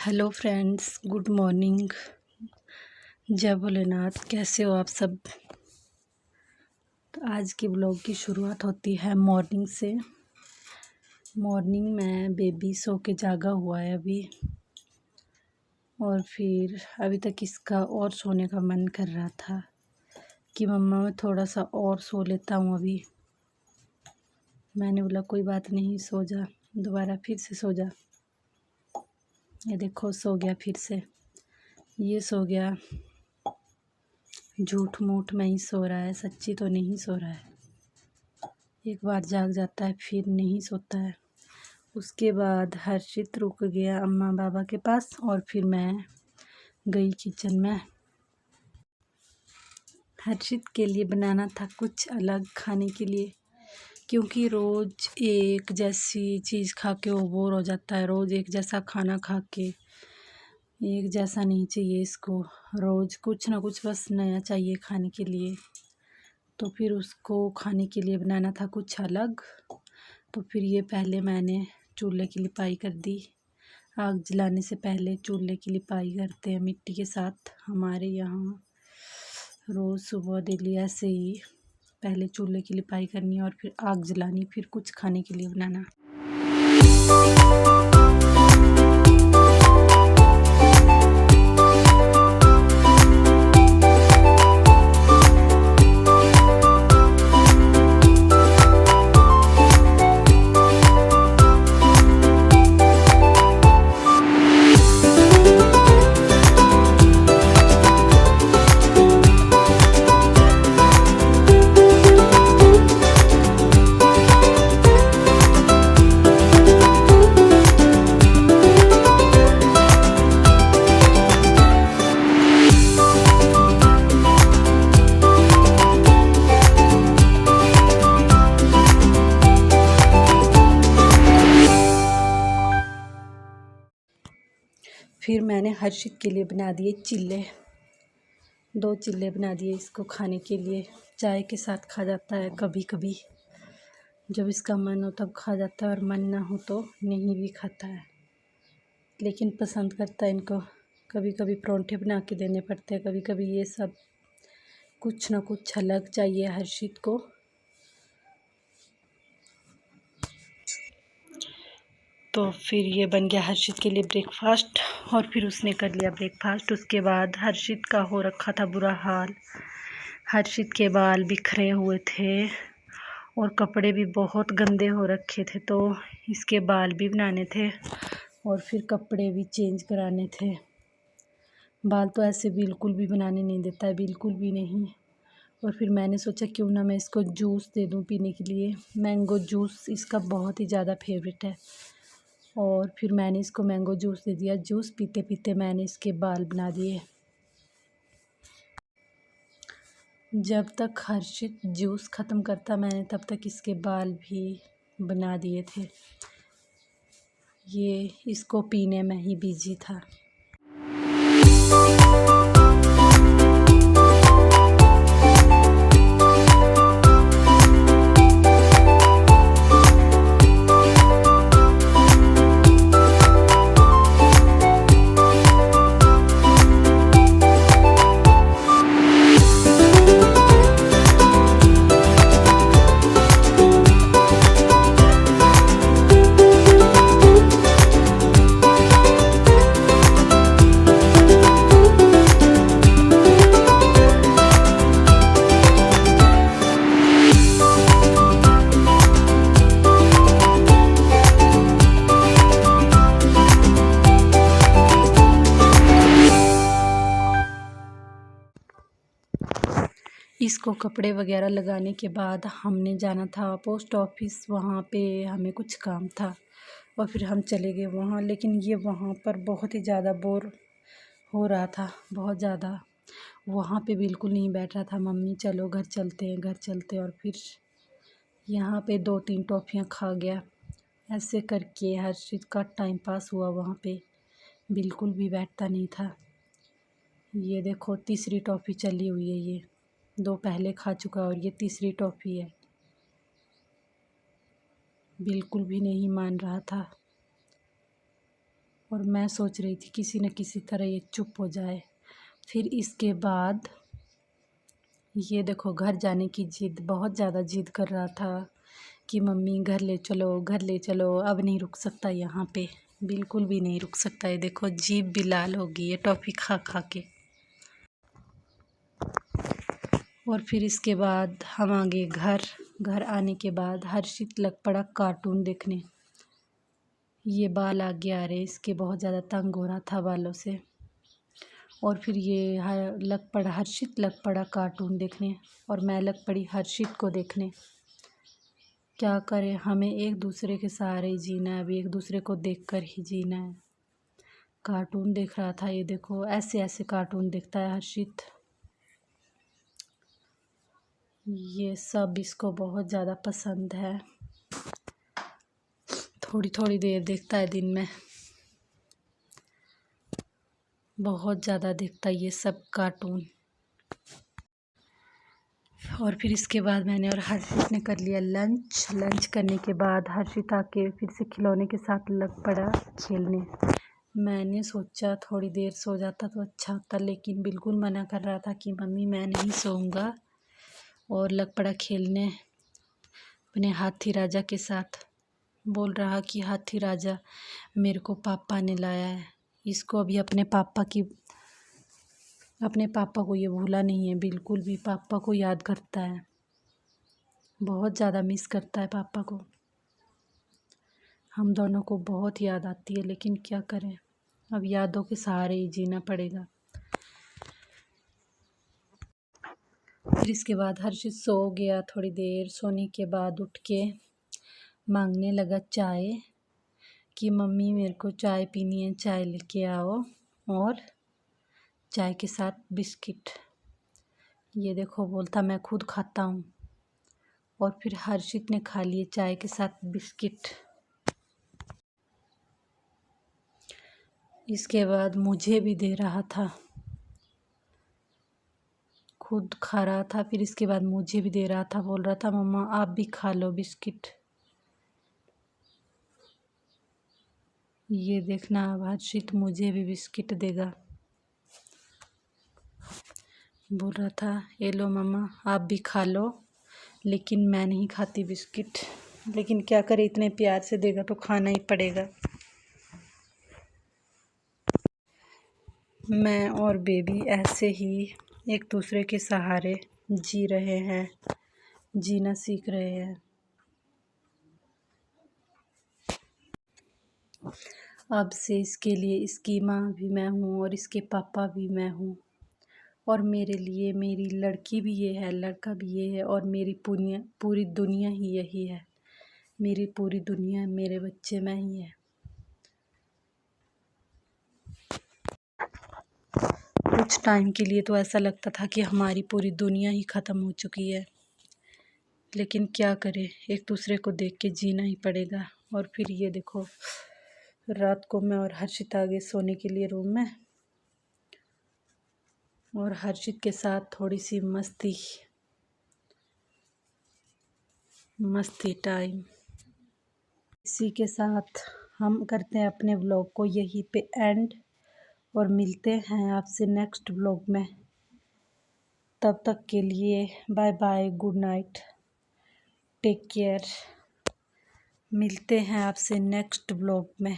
Hello friends, good morning. जय भोलेनाथ। कैसे हो आप सब? तो आज की ब्लॉग की शुरुआत होती है मॉर्निंग से। मॉर्निंग में बेबी सो के जागा हुआ है अभी, और फिर अभी तक इसका और सोने का मन कर रहा था कि मम्मा मैं थोड़ा सा और सो लेता हूँ अभी। मैंने बोला कोई बात नहीं, सो जा, दोबारा फिर से सो जा। ये देखो सो गया फिर से, ये सो गया। झूठ मूठ में ही सो रहा है, सच्ची तो नहीं सो रहा है। एक बार जाग जाता है फिर नहीं सोता है। उसके बाद हर्षित रुक गया अम्मा बाबा के पास, और फिर मैं गई किचन में। हर्षित के लिए बनाना था कुछ अलग खाने के लिए, क्योंकि रोज़ एक जैसी चीज़ खा के वो बोर हो जाता है। रोज़ एक जैसा खाना खा के एक जैसा नहीं चाहिए इसको, रोज़ कुछ ना कुछ बस नया चाहिए खाने के लिए। तो फिर उसको खाने के लिए बनाना था कुछ अलग। तो फिर ये पहले मैंने चूल्हे की लिपाई कर दी। आग जलाने से पहले चूल्हे की लिपाई करते हैं मिट्टी के साथ हमारे यहाँ। रोज़ सुबह डेली ऐसे ही पहले चूल्हे की लिपाई करनी और फिर आग जलानी, फिर कुछ खाने के लिए बनाना। फिर मैंने हर्षित के लिए बना दिए चिल्ले। 2 चिल्ले बना दिए इसको खाने के लिए। चाय के साथ खा जाता है कभी कभी, जब इसका मन हो तब खा जाता है और मन ना हो तो नहीं भी खाता है, लेकिन पसंद करता है इनको। कभी कभी परांठे बना के देने पड़ते हैं, कभी कभी ये सब कुछ ना कुछ अलग चाहिए हर्षित को। तो फिर ये बन गया हर्षित के लिए ब्रेकफास्ट, और फिर उसने कर लिया ब्रेकफास्ट। उसके बाद हर्षित का हो रखा था बुरा हाल। हर्षित के बाल बिखरे हुए थे और कपड़े भी बहुत गंदे हो रखे थे, तो इसके बाल भी बनाने थे और फिर कपड़े भी चेंज कराने थे। बाल तो ऐसे बिल्कुल भी बनाने नहीं देता है, बिल्कुल भी नहीं। और फिर मैंने सोचा क्यों ना मैं इसको जूस दे दूँ पीने के लिए। मैंगो जूस इसका बहुत ही ज़्यादा फेवरेट है, और फिर मैंने इसको मैंगो जूस दे दिया। जूस पीते पीते मैंने इसके बाल बना दिए। जब तक हर्षित जूस ख़त्म करता मैंने तब तक इसके बाल भी बना दिए थे। ये इसको पीने में ही बिजी था। इसको कपड़े वगैरह लगाने के बाद हमने जाना था पोस्ट ऑफिस। वहाँ पे हमें कुछ काम था और फिर हम चले गए वहाँ। लेकिन ये वहाँ पर बहुत ही ज़्यादा बोर हो रहा था, बहुत ज़्यादा। वहाँ पे बिल्कुल नहीं बैठ रहा था। मम्मी चलो घर चलते हैं, घर चलते हैं। और फिर यहाँ पे 2-3 टॉफ़ियाँ खा गया। ऐसे करके हर्षित का टाइम पास हुआ वहाँ पे, बिल्कुल भी बैठता नहीं था। ये देखो तीसरी टॉफ़ी चली हुई है, ये 2 पहले खा चुका और ये तीसरी टॉफ़ी है। बिल्कुल भी नहीं मान रहा था। और मैं सोच रही थी किसी न किसी तरह ये चुप हो जाए। फिर इसके बाद ये देखो घर जाने की ज़िद, बहुत ज़्यादा ज़िद कर रहा था कि मम्मी घर ले चलो, घर ले चलो, अब नहीं रुक सकता यहाँ पे, बिल्कुल भी नहीं रुक सकता। ये देखो जीभ भी लाल हो गई है टॉफ़ी खा खा के। और फिर इसके बाद हम आ गए घर। घर आने के बाद हर्षित लग पड़ा कार्टून देखने। ये बाल आगे आ रहे, इसके बहुत ज़्यादा तंग हो रहा था बालों से। और फिर ये हर्षित लग पड़ा कार्टून देखने और मैं लग पड़ी हर्षित को देखने। क्या करें, हमें एक दूसरे के सहारे ही जीना है, अभी एक दूसरे को देखकर ही जीना है। कार्टून देख रहा था, ये देखो ऐसे ऐसे कार्टून देखता है हर्षित। ये सब इसको बहुत ज़्यादा पसंद है, थोड़ी थोड़ी देर देखता है दिन में, बहुत ज़्यादा देखता है ये सब कार्टून। और फिर इसके बाद मैंने और हर्षित ने कर लिया लंच। लंच करने के बाद हर्षित आके फिर से खिलौने के साथ लग पड़ा खेलने। मैंने सोचा थोड़ी देर सो जाता तो अच्छा होता, लेकिन बिल्कुल मना कर रहा था कि मम्मी मैं नहीं सोऊंगा, और लग पड़ा खेलने अपने हाथी राजा के साथ। बोल रहा कि हाथी राजा मेरे को पापा ने लाया है। इसको अभी अपने पापा को ये भूला नहीं है, बिल्कुल भी पापा को याद करता है, बहुत ज़्यादा मिस करता है पापा को। हम दोनों को बहुत याद आती है, लेकिन क्या करें, अब यादों के सहारे ही जीना पड़ेगा। फिर इसके बाद हर्षित सो गया। थोड़ी देर सोने के बाद उठ के मांगने लगा चाय कि मम्मी मेरे को चाय पीनी है, चाय लेके आओ, और चाय के साथ बिस्किट। ये देखो बोलता मैं खुद खाता हूँ। और फिर हर्षित ने खा लिए चाय के साथ बिस्किट। इसके बाद मुझे भी दे रहा था, खुद खा रहा था, फिर इसके बाद मुझे भी दे रहा था, बोल रहा था मम्मा आप भी खा लो बिस्किट। ये देखना अब हर्षित मुझे भी बिस्किट देगा। बोल रहा था ये लो मम्मा आप भी खा लो, लेकिन मैं नहीं खाती बिस्किट। लेकिन क्या करे, इतने प्यार से देगा तो खाना ही पड़ेगा। मैं और बेबी ऐसे ही एक दूसरे के सहारे जी रहे हैं, जीना सीख रहे हैं। अब से इसके लिए इसकी माँ भी मैं हूँ और इसके पापा भी मैं हूँ, और मेरे लिए मेरी लड़की भी ये है, लड़का भी ये है, और मेरी पूरी दुनिया ही यही है। मेरी पूरी दुनिया मेरे बच्चे में ही है। कुछ टाइम के लिए तो ऐसा लगता था कि हमारी पूरी दुनिया ही ख़त्म हो चुकी है, लेकिन क्या करें, एक दूसरे को देख के जीना ही पड़ेगा। और फिर ये देखो रात को मैं और हर्षित आ गए सोने के लिए रूम में, और हर्षित के साथ थोड़ी सी मस्ती टाइम। इसी के साथ हम करते हैं अपने व्लॉग को यहीं पे एंड, और मिलते हैं आपसे नेक्स्ट व्लॉग में। तब तक के लिए bye bye, good night, take care. मिलते हैं आपसे नेक्स्ट व्लॉग में।